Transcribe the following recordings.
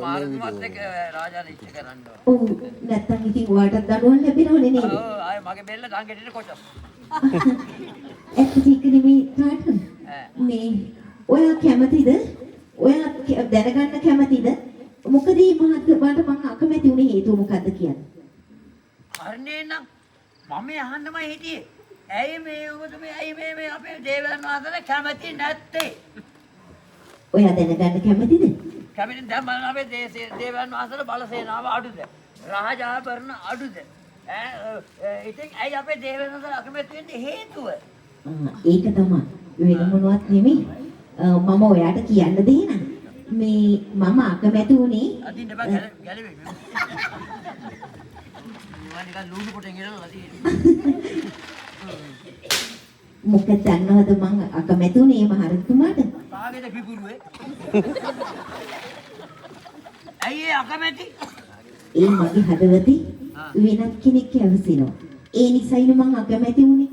මාර්ගමත් එක්ක රාජාන ඉච්ච කරන්න ඕන. ඔව් නැත්තම් ඉතින් ඔයාටත් දඩුවම් ලැබෙනවනේ නේද? ඔව් ආයේ මගේ බෙල්ල ගංගෙඩියට කොටස්. ඇත්ත ටික නෙමෙයි තාට. මේ ඔයා කැමතිද? ඔයා දැනගන්න කැමතිද? මොකද මේ මහත්මයාට මම අකමැති වුණේ හේතුව මොකද්ද කියන්නේ? හරිනේ නම් මම අහන්නමයි හිටියේ. ඇයි මේ ඔබතුමේ ඇයි මේ අපේ දේවයන් වහන්සේලා කැමති නැත්තේ? ඔයා දැනගන්න කැමතිද? කැමති දැන් බලන්න අපේ දේවයන් වහන්සේලා බලසේනාව අඩුද? රාජාභරණ අඩුද? ඉතින් ඇයි අපේ දේවයන් වහන්සේලා අකමැති වෙන්නේ හේතුව? ඒක තමයි. වෙන මොනවත් නෙමෙයි. මම ඔයාට කියන්න දෙන්නම්. මේ මම අකමැති වුණේ අදින්න බෑ ගැලවෙන්න. මම නිකන් ලුණු පොටෙන් ගෙනල්ලා තියෙන්නේ. මොකද දන්නවද මම අකමැති වුණේ මහරජතුමාට? කාගේද පිපුරුවේ? ඇයි ඒ අකමැති? ඒ මගේ හදවතේ වෙනත් කෙනෙක් ඇවිසිනවා. ඒ නිසයිනේ මම අකමැති වුණේ.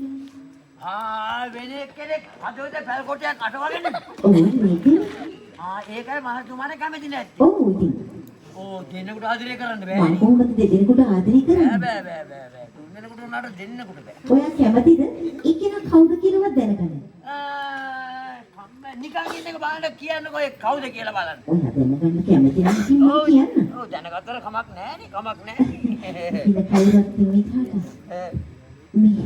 වෙන කෙනෙක් හදවතේ පැල් කොටයක් අටවගෙන. ඔව් මේක. ඒකයි මහතුමාට කැමති නැත්තේ. ඔව් ඉතින්. දෙන්නෙකුට ආදරය කරන්න බෑ. මම කොහොමද දෙන්නෙකුට ආදරය කරන්නේ? බෑ. තුන්දෙනෙකුට උනාට දෙන්නෙකුට බෑ. ඔයා කැමතිද? ඒකේන කවුද කියලාවත් දැනගන්න. නිකන් ඉන්න එක බලන්න කියන්නකෝ ඒ කවුද කියලා බලන්න. ඔයා දැනගන්න කැමති නම් කියන්න. ඔව් දැනගත්තර කමක් නෑනේ කමක් නෑ. ඉතින් කවුරුත් ඉන්නේ මේ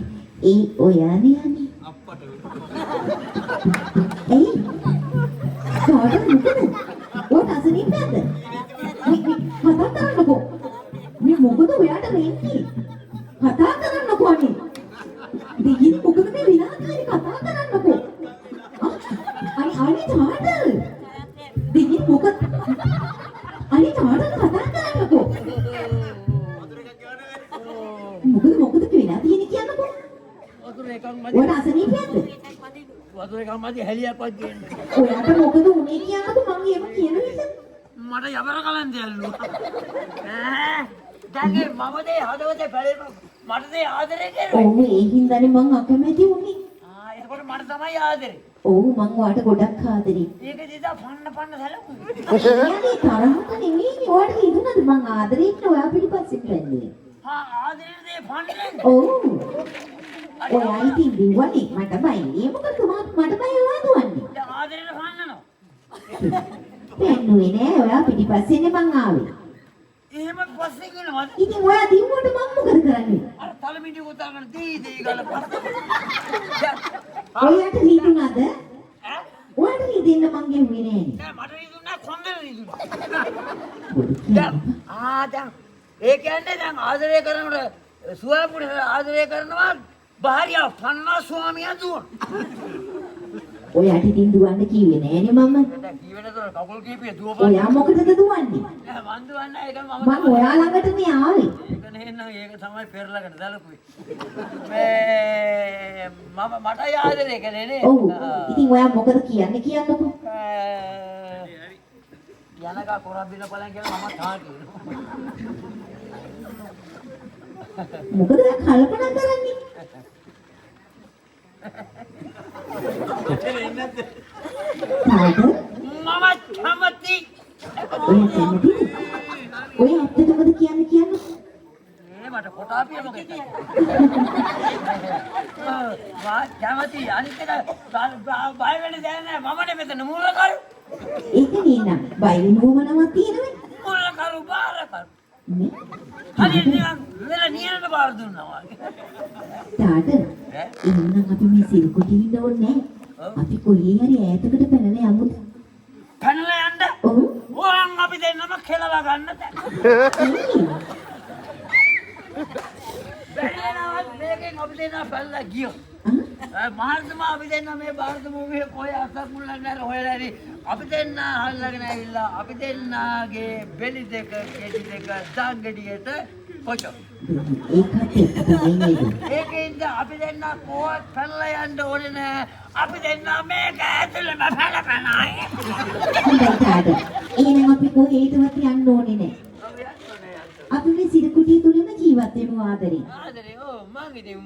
ඒ ඔයානේ යන්නේ. අප්පට. ඒ කාටද මොකද? ඔය අසනීප නැද්ද? කතා කරන්නකෝ. මේ මොකද ඔයාට වෙන්නේ? කතා කරන්නකෝ අනේ. දෙයින් මොකද මේ විනාශකාරී කතා කරන්නකෝ. අනේ තාඩල්. දෙයින් මොකද? අනේ තාඩල් කතා කරන්නකෝ. මොකද කියලා තියෙන්නේ කියන්නකෝ. වතුර එකක් මදි. ඔය අසනීප නැද්ද? වතුර එකක් මදි හැලියක්වත් ගේන්න. ඔයාට මොකද උනේ කියන්නකෝ මම එහෙම කියන නිසා. මට යබර කලන්ත ඇල්ලුවා. දැන් මම දේ හදවතේ පැලෙන්න මට දේ ආදරේ කරේ. ඔව් ඒ හින්දානේ මං අකමැති වුනේ. එතකොට මට තමයි ආදරේ. ඔව් මං ඔයාට ගොඩක් ආදරේ. ඒක දිහා පන්න සැලකුවා. එයානේ තරහට නෙමෙයි ඔයාට හිතුණාද මං ආදරේ කියලා ඔයා පිටිපස්සෙන් පැන්නේ. ආදරේ දේ පන්නේ. ඔව්. ඔයා ඉතින් දිව්වනේ මට බයින්නේ මොකද මට බය ඔයා දුවන්නේ. දැන් ආදරේට පන්නනවා. පැන්නුවේ නෑ ඔයා පිටිපස්සෙන්නේ මං ආවේ. එහෙම පස්සේ කියනවාද? ඉතින් ඔයා දිව්වට මං මොකද කරන්නේ? අර තලමිටි උතාගෙන දී ගාලා පස්සේ. ඔයාට හිතුණාද? ඔයාට හිතෙන්න මං ගෙව්වේ නෑනේ. නෑ මට හිතුණා කොන්දේ හිතුණා. දැන් ඒ කියන්නේ දැන් ආදරය කරනකොට සුවපුරුෂ ආදරය කරනවා භාර්යාව පන්නා ස්වාමියා දුවන. ඔයාට ඉතින් දුවන්න කිව්වේ නෑනේ මම. දැන් කීවෙනතර කකුල් කීපිය දුවපන්. ඔයා මොකටද දුවන්නේ? නෑ මං දුවන්නේ ඒක මම ඔයා ළඟටනේ ආවේ. ඒක නේනම් ඒක තමයි පෙරලකට දාලකුයි. මට ආදරය කළේ නේ. ඔව්. ඉතින් ඔයා මොකද කියන්නේ කියන්නකෝ. යනකා කොරක් දින බලන් කියලා මම තා කියනවා. මොකද කල්පනා කරන්නේ? තාද? මම කැමති. ඔයා කැමතිද? ඔය ඇත්තටමද කියන්නේ? මට කොටාපිය මොකද? කැමති අනිත් එක බය වෙන්න දෙයක් නෑ මමනේ මෙතන මුරකරු. ඒක නේනම් බය වෙනවමනවත් තියෙනවනේ. මුරකරු බාරකරු. නේ? හරි නිකන් වෙල නියනට බාර දුන්නා වගේ. තාද? එහෙනම් අපි මේ සිරුකුටි ඉන්න ඕනේ නෑ. අපි කොහේ හරි ඈතකට පැනලා යමුද? පැනලා යන්න? ඔව්. ඕන් අපි දෙන්නම කෙලවා ගන්න දැන්. බැලේනවත් මේකෙන් අපි දෙන්න පැනලා ගියෝ. මහත්මයා අපි දෙන්න මේ ಭಾರತ භූමියේ කොයි අසක් මුල්ලක් නැර හොයලා ඉරි අපි දෙන්න හල්ලාගෙන ඇවිල්ලා අපි දෙන්නගේ බෙලි දෙක කෙටි දෙක දංගඩියට කොචෝ. ඒකෙන්ද අපි දෙන්න කොහොත් පැනලා යන්න ඕනේ නෑ. අපි දෙන්න මේක ඇතුළේම පැනපැනයි. එහෙනම් අපි කොහේටවත් යන්න ඕනේ නෑ. අපි මේ සිරුකුටිය තුලම ජීවත් වෙමු ආදරේ. ආදරේ මං ඉතින්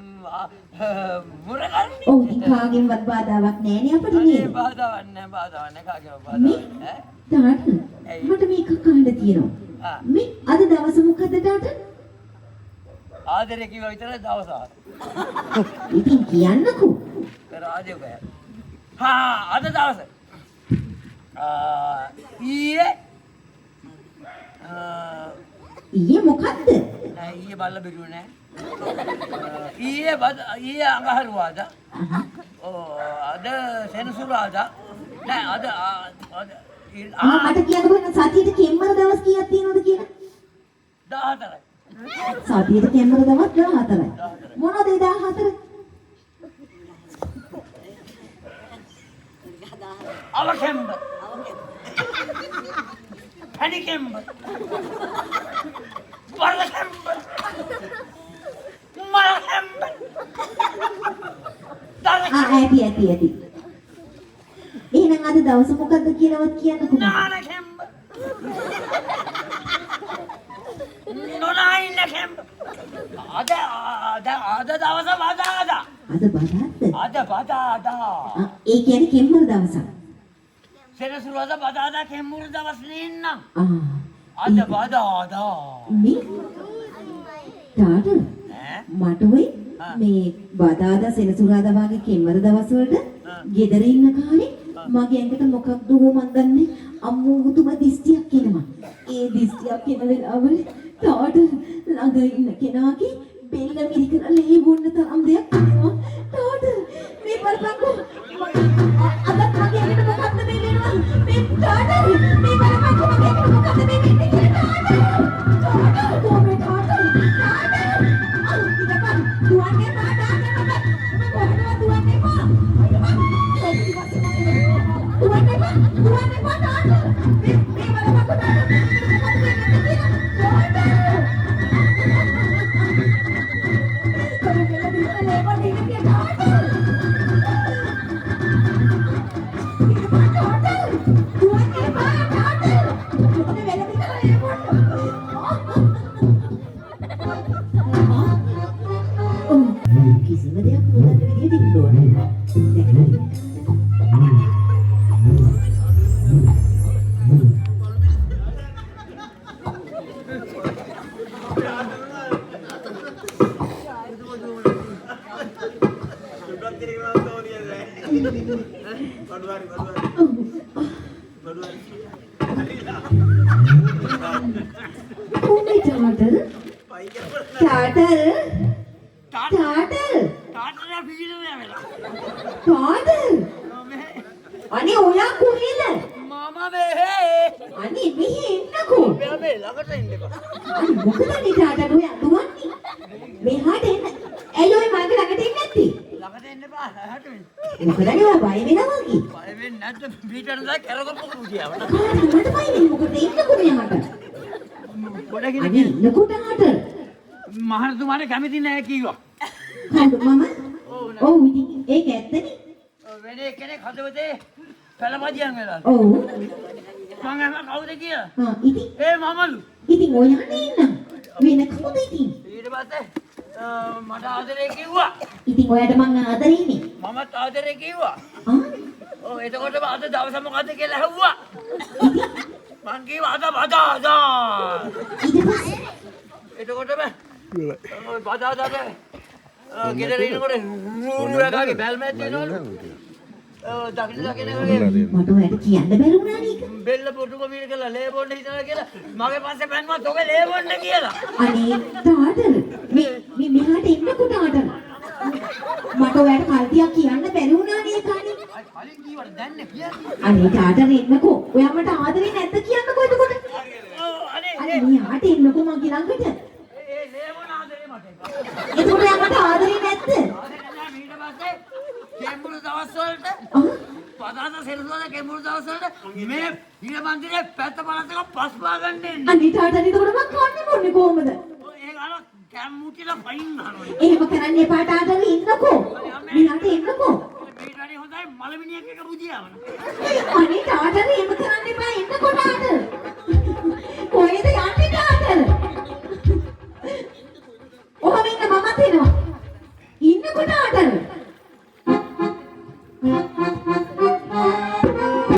මුරගන්නේ. ඔව් ඉතින් කාගෙන්වත් බාධාවක් නෑනේ අපිට නේද? බාධාවක් නෑ කාගෙන්වත් බාධාවක් නෑ. තාට ඇයි? මට මේක කහන්න තියෙනවා. ආ. මේ අද දවස මොකද තාට? ආදරේ කිව්ව විතරයි දවස. ඉතින් කියන්නකෝ. රාජ්‍ය බෑ. අද දවස. ඊයේ ඊයේ මොකද්ද? නෑ ඊයේ බල්ල බිරුවේ නෑ. ඊයේ අඟහරුවාදා. අද සෙනසුරාදා. නෑ අද මට කියන්නකෝ ඉන්න සතියේට කෙම්බර දවස් කීයක් තියෙනවද කියලා? 14යි. සතියේට කෙම්බර දවස් 14යි. මොනවද ඒ 14? අවකෙම්බ. පැණිකෙම්බ. වරකෙම්බ. මලකෙම්බ. ඇති. එහෙනම් අද දවස මොකද්ද කියලාවත් කියන්නකෝ. නානකෙම්බ. නොනායිනකෙම්බ. අද දවස බදාදා. අද බදාද්ද? අද බදාදා. ඒ කියන්නේ කෙම්බර දවසක්. සෙනසුරාදා බදාදා කෙම්බුරු දවස් නෙන්නම්. අද බදාදා. මේ තාට ඈ මට වෙයි මේ බදාදා සෙනසුරාදා වගේ කෙම්බර දවස් වලට ගෙදර ඉන්න කාලේ මගේ ඇඟට මොකක්ද මන් දන්නේ අම්මෝ මුතුම දිස්තියක් එනවා. ඒ දිස්තියක් එන වෙලාවල තාට ළඟ ඉන්න කෙනාගේ බෙල්ල මිරිකලා ලේ බොන්න තරම් දෙයක් එනවා. තාට මේ බලපංකෝ අද මගේ ඇඟට මොකක්ද මේ වෙනවා. මේ තාට මේ බලපංකෝ මගේ ඇඟට මොකක්ද මේ වෙන්නේ කියලා තාට කොහොමද තාට දුවන්නේ තාට කොහොමද දුවන්නේ පා කිසිම දෙයක් නොදන්න විදිහට ඉන්න ඕනේ. අනේ ඔයා කොහෙද? මම මෙහෙ. අනේ මෙහෙ එන්නකෝ. මේ ළඟට එන්නකෝ. අනේ මොකද මේ තාටට ඔයා දුවන්නේ? මෙහාට එන්න. ඇයි ඔය මගේ ළඟට එන්නේ නැත්තේ? ළඟට එන්න එපා. හැට වෙන්න. මොකදනේ ඔයා බය වෙනවා වගේ? බය වෙන්නේ නැද්ද? පිටරට දැක් කරගපු කුඩියවට. මට බය වෙන්නේ මොකද එන්නකෝ මෙහාට. ගොඩගෙන අනේ එන්නකෝ තාට. මහරතුමාට කැමති නැහැ කිව්වා. හඳු මම ඔව් ඉතින් ඒක ඇත්තනේ. වෙන කෙනෙක් හදවතේ පළපදියම් වෙලා. ඔව්. මං අහම කවුද කියලා? ඉතින් ඒ මමලු. ඉතින් ඔයානේ ඉන්න. වෙන කවුද ඉතින්? ඊට පස්සේ මට ආදරේ කිව්වා. ඉතින් ඔයාට මං ආදරෙන්නේ. මමත් ආදරේ කිව්වා. ආ එතකොට අද දවස මොකද්ද කියලා ඇහුවා. මං කිව්වා අද බදාදා. ඊට පස්සේ එතකොටම බදාදාට ගෙදර ඉන්නකොට රූණු එකගේ බැල්මක් තියෙනවලු. දකින්න මට ඔයාට කියන්න බැරි වුණා නේද? බෙල්ල පොටුම වීර කළා ලේ බොන්න හිතනවා කියලා මගේ පස්සේ පැන්නුවත් ඔගේ ලේ බොන්න කියලා. අනේ තාට මේ මෙහාට එන්නකෝ තාට. මට ඔයාට කල්තියක් කියන්න බැරි වුණා නේද කණේ? කලින් කීවට දැන් නේ කියන්නේ. අනේ තාට එන්නකෝ. ඔයා මට ආදරේ නැද්ද කියන්නකෝ එතකොට. අනේ අනේ මෙහාට එන්නකෝ මගේ ළඟට. ඒ ලේ බොන ආදරේ මට එපා. එතකොට ඔයා මට ආදරේ නැද්ද? ආදරේ නැහැ ඊට පස්සේ කෙම්බුරු දවස් වලට පදාත සෙනසුරාදා කෙම්බුරු දවස් වලට මේ ඊළ මන්දිරේ පැත්ත පළතක පස් පා ගන්න එන්නේ. අනේ තාට එතකොට මම කන්නේ මොන්නේ කොහමද? ඒක අර කැම්මුටිලා පයින් ගන්නවා. එහෙම කරන්න එපා තාට ඉන්නකෝ. මෙහාට එන්නකෝ. මේ රණි හොඳයි මලමිනියක් එක බුදියාවන. අනේ තාට